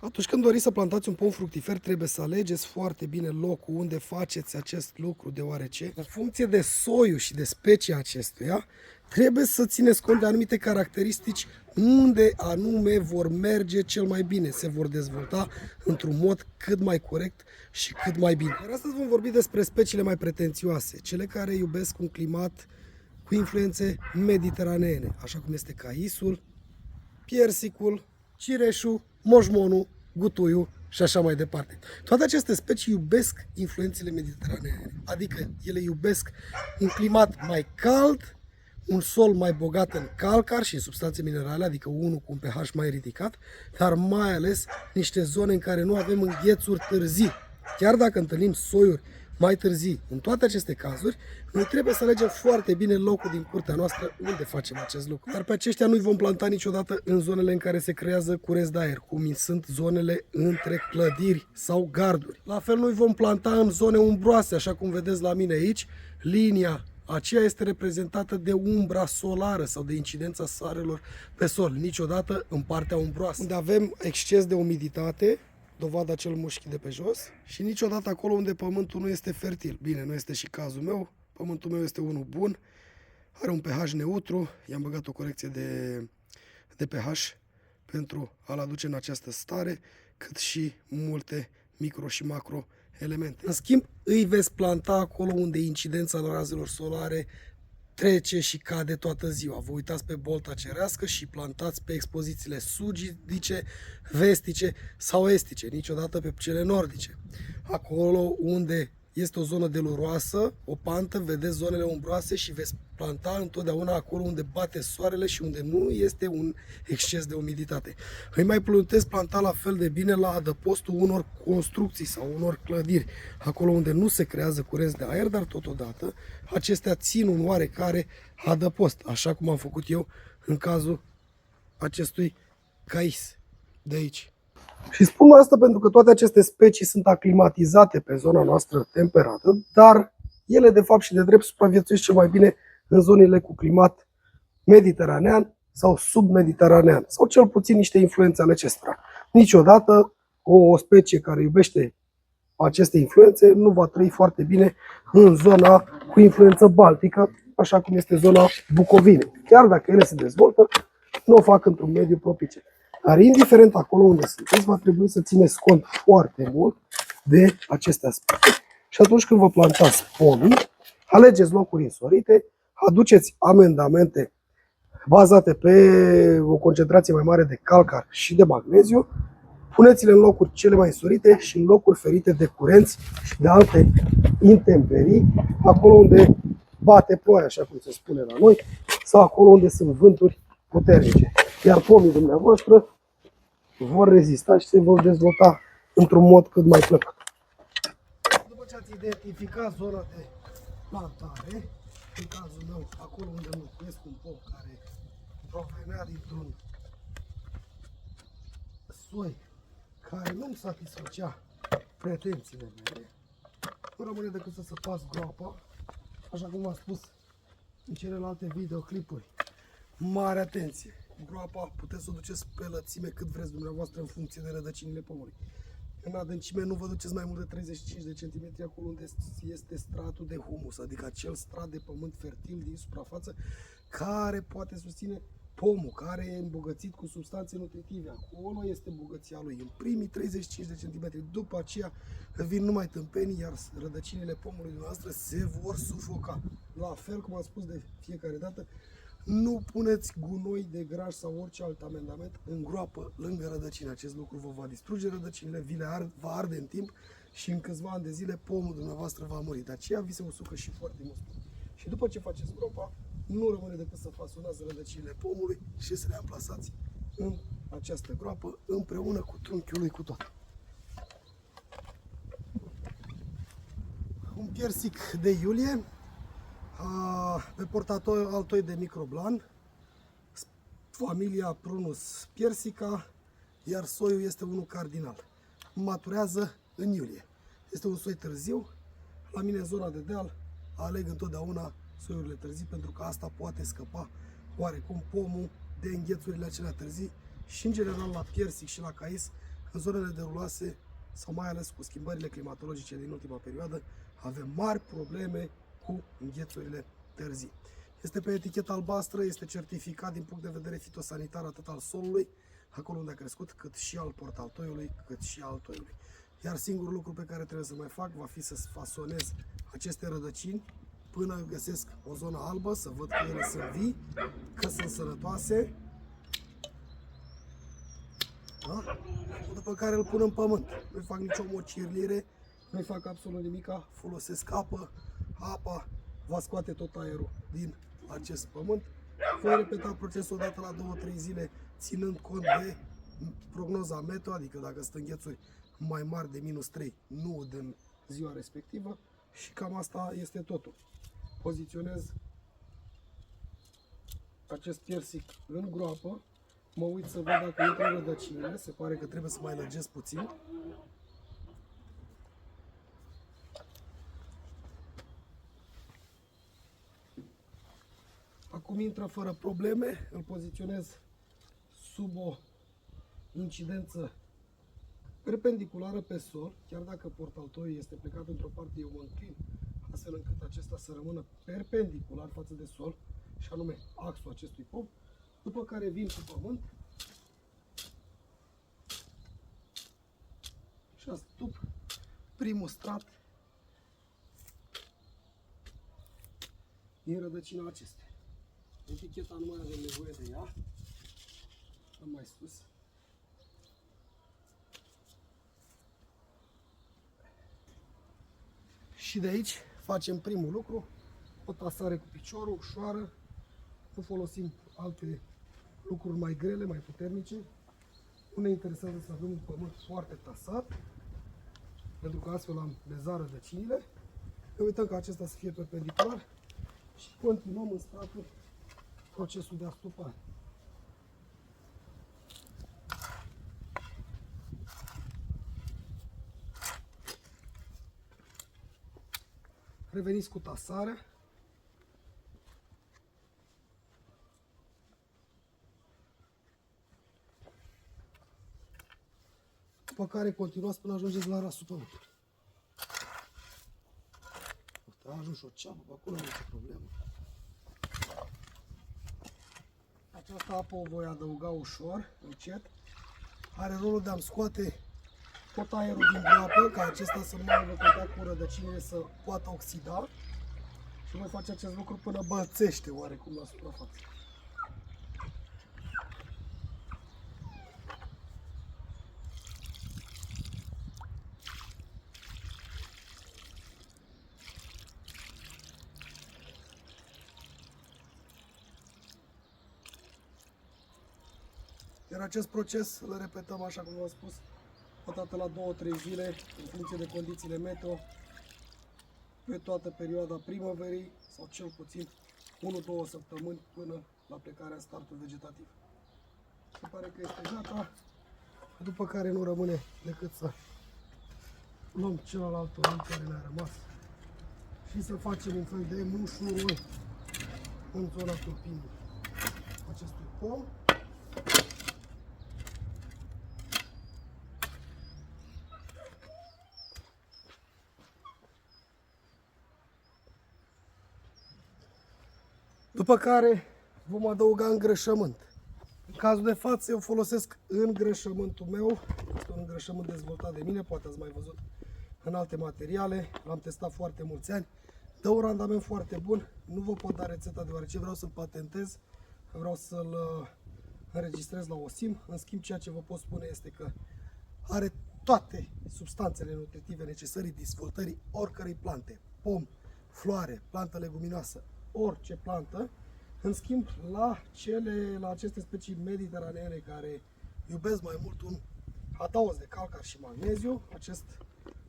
Atunci când doriți să plantați un pom fructifer, trebuie să alegeți foarte bine locul unde faceți acest lucru, deoarece, în funcție de soiul și de specia acestuia, trebuie să țineți cont de anumite caracteristici unde anume vor merge cel mai bine, se vor dezvolta într-un mod cât mai corect și cât mai bine. Iar astăzi vom vorbi despre speciile mai pretențioase, cele care iubesc un climat cu influențe mediteraneene, așa cum este caisul, piersicul, cireșul, moșmonul, gutuiul și așa mai departe. Toate aceste specii iubesc influențele mediteraneene, adică ele iubesc un climat mai cald, un sol mai bogat în calcar și în substanțe minerale, adică unul cu un pH mai ridicat, dar mai ales niște zone în care nu avem înghețuri târzii. Chiar dacă întâlnim soiuri mai târzii, în toate aceste cazuri, noi trebuie să alegem foarte bine locul din curtea noastră unde facem acest lucru. Dar pe aceștia nu-i vom planta niciodată în zonele în care se creează curenți de aer, cum sunt zonele între clădiri sau garduri. La fel nu-i vom planta în zone umbroase, așa cum vedeți la mine aici. Linia aceea este reprezentată de umbra solară sau de incidența soarelor pe sol, niciodată în partea umbroasă, unde avem exces de umiditate, dovada cel mușchi de pe jos, și niciodată acolo unde pământul nu este fertil. Bine, nu este și cazul meu, pământul meu este unul bun, are un pH neutru, i-am băgat o corecție de pH pentru a-l aduce în această stare, cât și multe micro și macro elemente. În schimb, îi veți planta acolo unde incidența razelor solare trece și cade toată ziua. Vă uitați pe bolta cerească și plantați pe expozițiile sudice, vestice sau estice, niciodată pe cele nordice. Acolo unde este o zonă deluroasă, o pantă, vedeți zonele umbroase și veți planta întotdeauna acolo unde bate soarele și unde nu este un exces de umiditate. Îi mai puteți planta la fel de bine la adăpostul unor construcții sau unor clădiri, acolo unde nu se creează curenți de aer, dar totodată acestea țin un oarecare adăpost, așa cum am făcut eu în cazul acestui cais de aici. Și spun asta pentru că toate aceste specii sunt aclimatizate pe zona noastră temperată, dar ele de fapt și de drept supraviețuiesc cel mai bine în zonele cu climat mediteranean sau submediteranean, sau cel puțin niște influențe ale acestora. Niciodată o specie care iubește aceste influențe nu va trăi foarte bine în zona cu influență baltică, așa cum este zona Bucovinei. Chiar dacă ele se dezvoltă, nu o fac într-un mediu propice. Dar indiferent acolo unde sunteți, va trebui să țineți cont foarte mult de aceste aspecte. Și atunci când vă plantați pomii, alegeți locuri însorite, aduceți amendamente bazate pe o concentrație mai mare de calcar și de magneziu, puneți-le în locuri cele mai însorite și în locuri ferite de curenți și de alte intemperii, acolo unde bate ploaia, așa cum se spune la noi, sau acolo unde sunt vânturi puternice. Iar pomii dumneavoastră vor rezista și se vor dezvolta într-un mod cât mai plăcut. După ce ați identificat zona de plantare, în cazul meu, acolo unde locuiesc un pom care provenea dintr-un soi care nu-mi satisfăcea pretențiile mele, nu rămâne decât să săpați groapa, așa cum v-am spus în celelalte videoclipuri. Mare atenție! Groapa puteți să o duceți pe lățime cât vreți dumneavoastră în funcție de rădăcinile pomului. În adâncime nu vă duceți mai mult de 35 de centimetri acolo unde este stratul de humus, adică acel strat de pământ fertil din suprafață care poate susține pomul, care e îmbogățit cu substanțe nutritive. Acolo este bogăția lui, în primii 35 de centimetri. După aceea vin numai tâmpenii, iar rădăcinile pomului noastre se vor sufoca. La fel cum am spus de fiecare dată, nu puneți gunoi de graj sau orice alt amendament în groapă lângă rădăcini. Acest lucru vă va distruge rădăcinile, va arde în timp și în câțiva ani de zile pomul dumneavoastră va muri. De aceea vi se usucă și foarte mult. Și după ce faceți groapa, nu rămâne decât să fasonați rădăcinile pomului și să le amplasați în această groapă împreună cu trunchiul lui cu tot. Un piersic de iulie, pe portator altoi de microblan, familia Prunus persica, iar soiul este unul cardinal. Maturează în iulie. Este un soi târziu. La mine în zona de deal aleg întotdeauna soiurile târzii pentru că asta poate scăpa oarecum pomul de înghețurile acelea târzii și în general la piersic și la cais în zonele de ruloase sau mai ales cu schimbările climatologice din ultima perioadă, avem mari probleme cu înghețurile târzii. Este pe eticheta albastră, este certificat din punct de vedere fitosanitar atât al solului, acolo unde a crescut, cât și al portaltoiului, cât și al toiului. Iar singurul lucru pe care trebuie să mai fac va fi să fasonez aceste rădăcini până găsesc o zonă albă, să văd că ele sunt vii, că sunt sănătoase. Da? După care îl pun în pământ. Nu fac nicio mocirlire, nu fac absolut nimica, folosesc apă. Apa va scoate tot aerul din acest pământ. Voi repeta procesul odată la 2-3 zile, ținând cont de prognoza meteo, adică dacă sunt înghețuri mai mari de -3, nu din ziua respectivă. Și cam asta este totul. Poziționez acest piersic în groapă. Mă uit să văd dacă intră rădăcinile, se pare că trebuie să mai lărgesc puțin. Acum intră fără probleme, îl poziționez sub o incidență perpendiculară pe sol, chiar dacă portaltoiul este plecat într-o parte, eu mă înclin astfel încât acesta să rămână perpendicular față de sol, și anume axul acestui pom, după care vin cu pământ și astup primul strat din rădăcina acestea. Eticheta nu mai avem nevoie de ea, am mai spus. Și de aici facem primul lucru, o tasare cu piciorul, ușoară, nu folosim alte lucruri mai grele, mai puternice. Nu ne interesează să avem un pământ foarte tasat, pentru că astfel am lezat rădăcinile. Ne uităm ca acesta să fie perpendicular și continuăm în stratul procesul de astupare. Reveniți cu tasarea. După care continuați până ajungeți la rasul pământului. A ajuns o ceapă, pe acolo nu e problemă. Această apă o voi adăuga ușor, încet. Are rolul de a-mi scoate tot aerul din groapă, ca acesta să nu mai aibă contact cu rădăcinile, să poată oxida. Și voi face acest lucru până bălțește oarecum la suprafață. Iar acest proces îl repetăm, așa cum v-am spus, o dată la 2-3 zile, în funcție de condițiile meteo, pe toată perioada primăverii sau cel puțin 1-2 săptămâni până la plecarea în startul vegetativ. Se pare că este gata, după care nu rămâne decât să luăm celălalt orân care ne-a rămas și să facem un fel de mușuroi în zona tulpinii acestui pom. După care vom adăuga îngrășământ. În cazul de față eu folosesc îngrășământul meu, este un îngrășământ dezvoltat de mine, poate ați mai văzut în alte materiale, l-am testat foarte mulți ani, dă un randament foarte bun, nu vă pot da rețeta deoarece vreau să-l patentez, vreau să-l înregistrez la OSIM, în schimb ceea ce vă pot spune este că are toate substanțele nutritive necesare dezvoltării oricărei plante, pom, floare, plantă leguminoasă, orice plantă. În schimb, la aceste specii mediteraneene care iubesc mai mult un adaos de calcar și magneziu, acest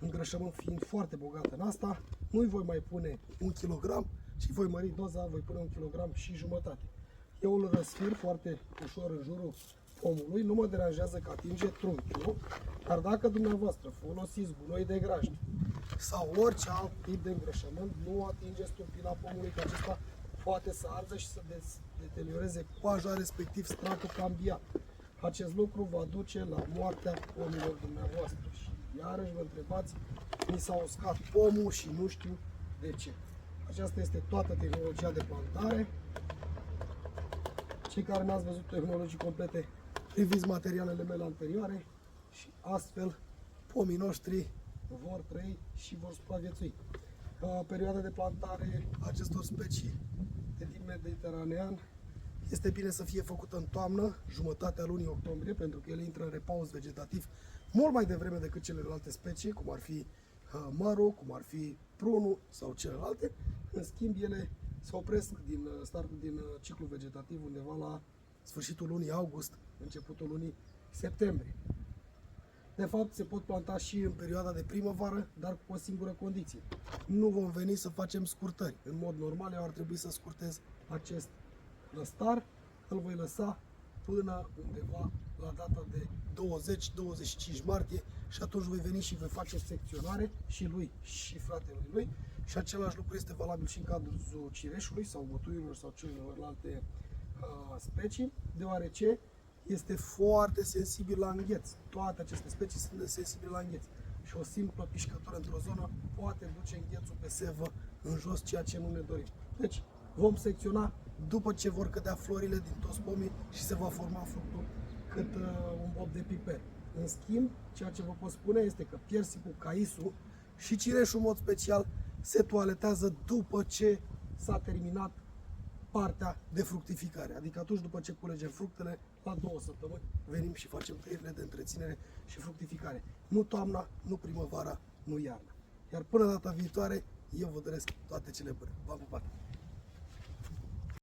îngrășământ fiind foarte bogat în asta, nu-i voi mai pune 1 kg, ci voi mări doza, voi pune 1,5 kg. Eu îl răsfir foarte ușor în jurul pomului, nu mă deranjează că atinge trunchiul, dar dacă dumneavoastră folosiți gunoi de grajd sau orice alt tip de îngrășământ, nu atingeți turpina pomului, că acesta poate să ardă și să deterioreze coaja, respectiv stratul cambiat. acest lucru va duce la moartea pomilor dumneavoastră. Și iarăși vă întrebați, mi s-a uscat pomul și nu știu de ce. Aceasta este toată tehnologia de plantare. Cei care n-ați văzut tehnologii complete, priviți materialele mele anterioare și astfel pomii noștri vor trăi și vor supraviețui. Perioada de plantare a acestor specii de tip mediteranean este bine să fie făcută în toamnă, jumătatea lunii octombrie, pentru că ele intră în repaus vegetativ mult mai devreme decât celelalte specii, cum ar fi mărul, cum ar fi prunul sau celelalte. În schimb, ele se opresc din ciclu vegetativ undeva la sfârșitul lunii august, începutul lunii septembrie. De fapt, se pot planta și în perioada de primăvară, dar cu o singură condiție. Nu vom veni să facem scurtări. În mod normal, eu ar trebui să scurtez acest lăstar. Îl voi lăsa până undeva la data de 20-25 martie și atunci voi veni și voi face secționare și lui și fratelui lui. Și același lucru este valabil și în cazul cireșului sau mătuiilor sau celorlalte specii, deoarece este foarte sensibil la îngheț. Toate aceste specii sunt sensibile la îngheț. Și o simplă pișcătură într-o zonă poate duce înghețul pe sevă în jos, ceea ce nu ne dorim. Deci vom secționa după ce vor cădea florile din toți pomii și se va forma fructul cât un bob de piper. În schimb, ceea ce vă pot spune este că piersicul, caisul și cireșul în mod special se toaletează după ce s-a terminat partea de fructificare. Adică atunci după ce culegem fructele, la 2 săptămâni venim și facem tăierile de întreținere și fructificare. Nu toamna, nu primăvara, nu iarna. Iar până data viitoare, eu vă doresc toate cele bune. V-am pupat!